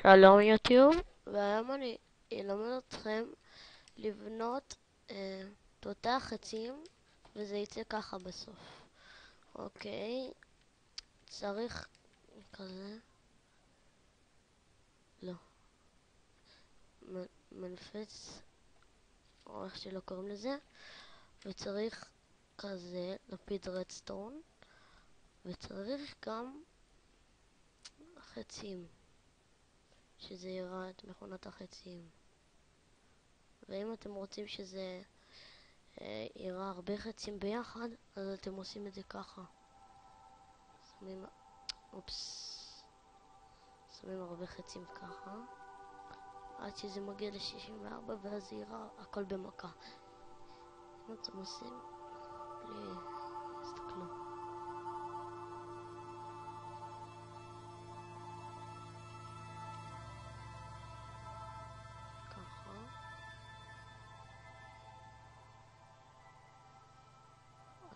שלום יוטיוב, והיום אני אלמד אתכם לבנות תותח עצים, וזה יצא ככה בסוף. אוקיי, צריך כזה, לא, מנפץ, או איך שלא קוראים לזה, וצריך כזה לפיד רדסטון, וצריך גם חצים, שזה יראה את מכונת החצים. ואם אתם רוצים שזה יראה הרבה חצים ביחד, אז אתם עושים את זה ככה. שמים, אופס, שמים הרבה חצים ככה, עד שזה מגיע ל-64, ואז זה יראה הכל במכה. אם אתם עושים, בלי, תסתכלו. ככה.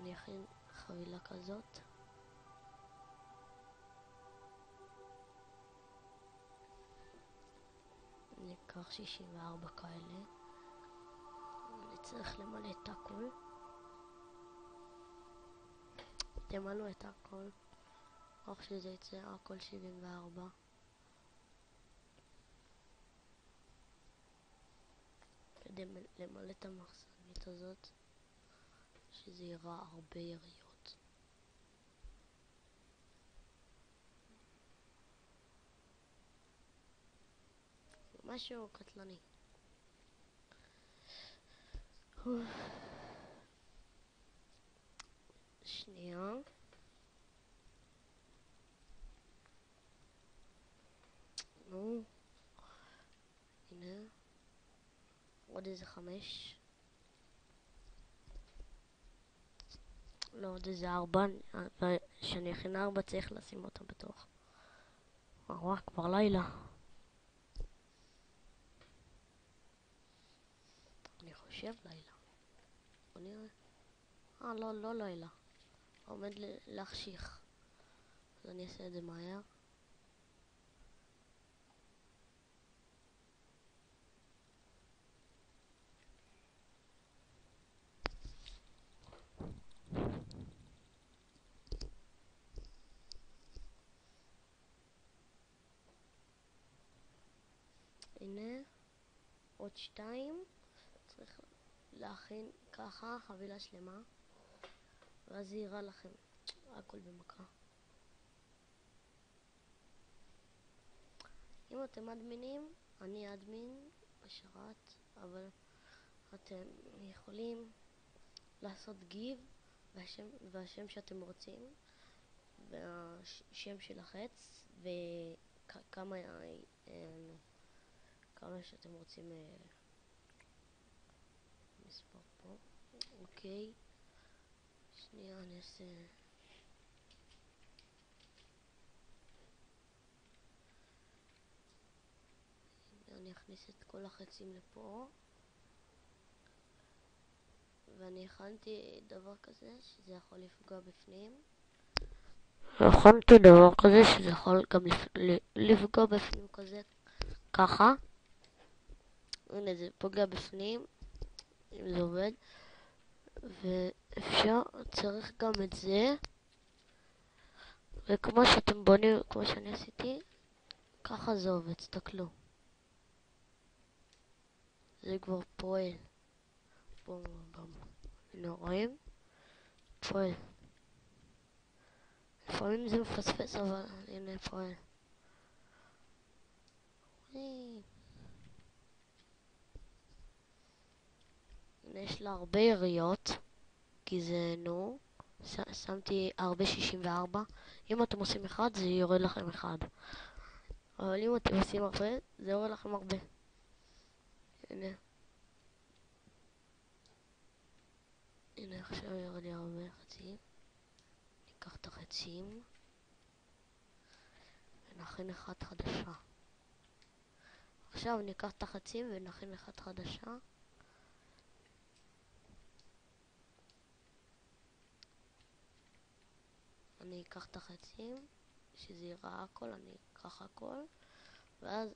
אני אכין חבילה כזאת. אני אקח 64 כאלה. אני צריך למלא את הכל. תמלאו את הכל. רק שזה יצא הכל 74. כדי למלא את המחסנית הזאת, שזה יראה הרבה יריות. משהו קטלני. שנייה. נו. הנה. עוד איזה 5. לא, עוד איזה 4. כשאני אכין 4 צריך לשים אותה בתוך. וואו, כבר לילה. אני חושב לילה. בוא נראה. לא לילה. עומד להחשיך. אז אני אעשה את זה מהר. הנה. עוד 2. צריך להכין ככה חבילה שלמה. ואז זה יראה לכם הכל במכה. אם אתם אדמינים, אני אדמין בשרת, אבל אתם יכולים לעשות גיב והשם שאתם רוצים, והשם של החץ, וכמה כמה שאתם רוצים מספר פה. אוקיי, שנייה אני אעשה, אני אכניס את כל החצים לפה, ואני הכנתי דבר כזה שזה יכול לפגוע בפנים. הכנתי דבר כזה שזה יכול גם לפגוע בפנים כזה, ככה. הנה זה פוגע בפנים, אם זה עובד. ואפשר, צריך גם את זה. וכמו שאתם בונים, כמו שאני עשיתי, ככה זה עובד, תסתכלו. זה כבר פועל. בום בום בום. הנה רואים? פועל. לפעמים זה מפספס, אבל הנה פועל. הנה יש לה הרבה יריות, כי זה נו. שמתי הרבה 64. אם אתם עושים אחד, זה יורד לכם אחד. אבל אם אתם עושים הרבה, זה יורד לכם הרבה. הנה. הנה עכשיו יורד לי הרבה חצים. ניקח את החצים ונכין אחת חדשה. עכשיו ניקח את החצים ונכין אחת חדשה. אני אקח את החצים, שזה יראה הכל, אני אקח הכל, ואז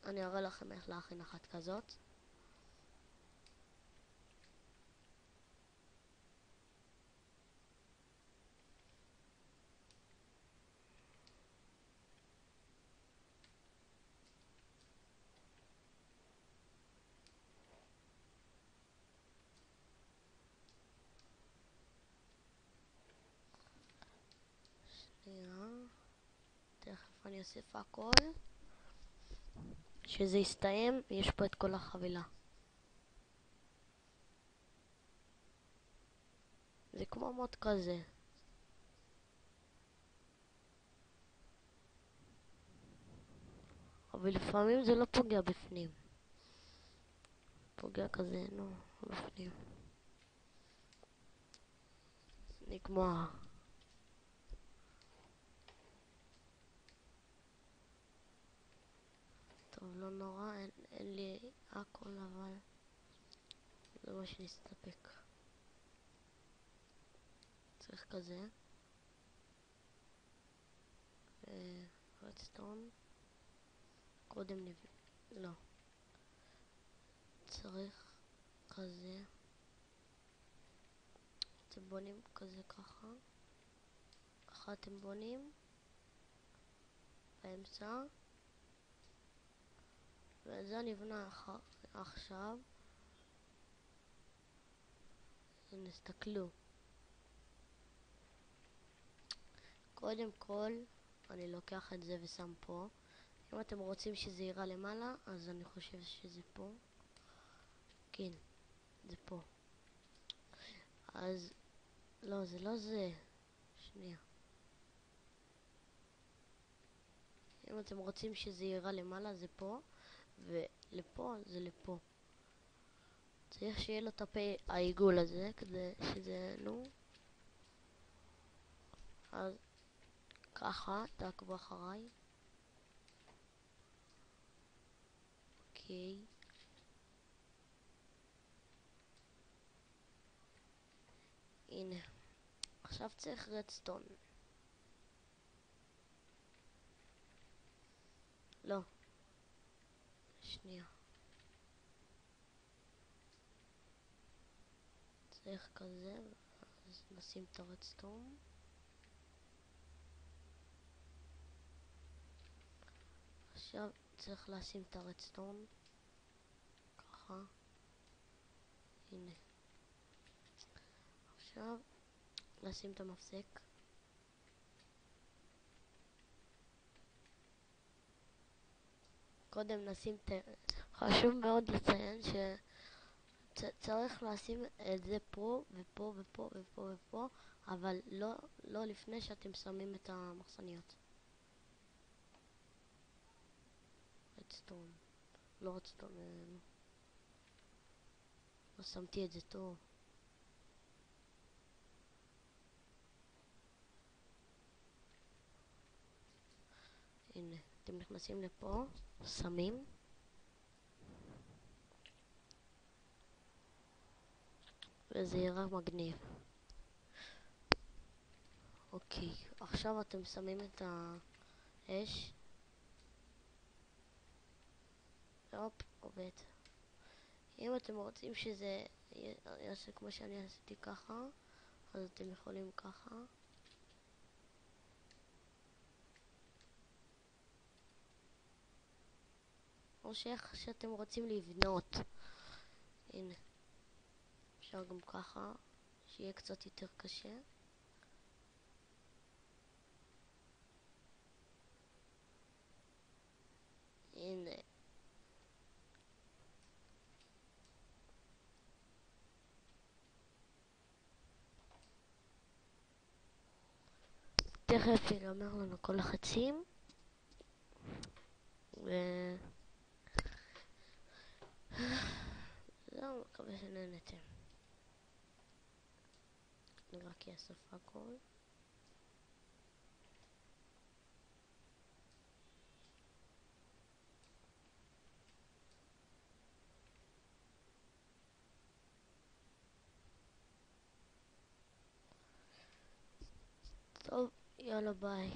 אני אראה לכם איך להכין אחת כזאת. שנייה, תכף אני אוסיף הכל. כשזה יסתיים, יש פה את כל החבילה. זה כמו מוד כזה. אבל לפעמים זה לא פוגע בפנים. פוגע כזה, לא בפנים. נגמר. טוב, לא נורא, אין לי הכל, אבל זה מה שנסתפק. צריך כזה. רדסטון. קודם לא. צריך כזה. אתם בונים כזה ככה. ככה אתם בונים. באמצע. וזה נבנה עכשיו. הנה, תסתכלו. קודם כל, אני לוקח את זה ושם פה. אם אתם רוצים שזה ייראה למעלה, אז אני חושב שזה פה. כן, זה פה. אז, לא, זה לא זה. שנייה. אם אתם רוצים שזה ייראה למעלה, זה פה. ולפה, זה לפה. צריך שיהיה לו את העיגול הזה, כדי שזה, נו. אז, ככה, תעקבו אחריי. אוקיי. הנה. עכשיו צריך רדסטון. לא. שנייה. צריך כזה, אז נשים את הרדסטון. עכשיו צריך לשים את הרדסטון. ככה. הנה. עכשיו לשים את המפסק. קודם נשים חשוב מאוד לציין שצריך לשים את זה פה ופה ופה ופה ופה, אבל לא לפני שאתם שמים את המחסניות. רדסטון. לא רדסטון, לא שמתי את זה טוב. הנה, אתם נכנסים לפה, שמים. וזה יראה מגניב. אוקיי, עכשיו אתם שמים את האש. הופ, עובד. אם אתם רוצים שזה יעשה כמו שאני עשיתי ככה, אז אתם יכולים ככה. או שאיך שאתם רוצים לבנות. הנה. אפשר גם ככה, שיהיה קצת יותר קשה. הנה. תכף ייגמר לנו כל החצים. זהו, מקווה שנהנתם. אני רק אאסוף הכל. טוב, יאללה ביי.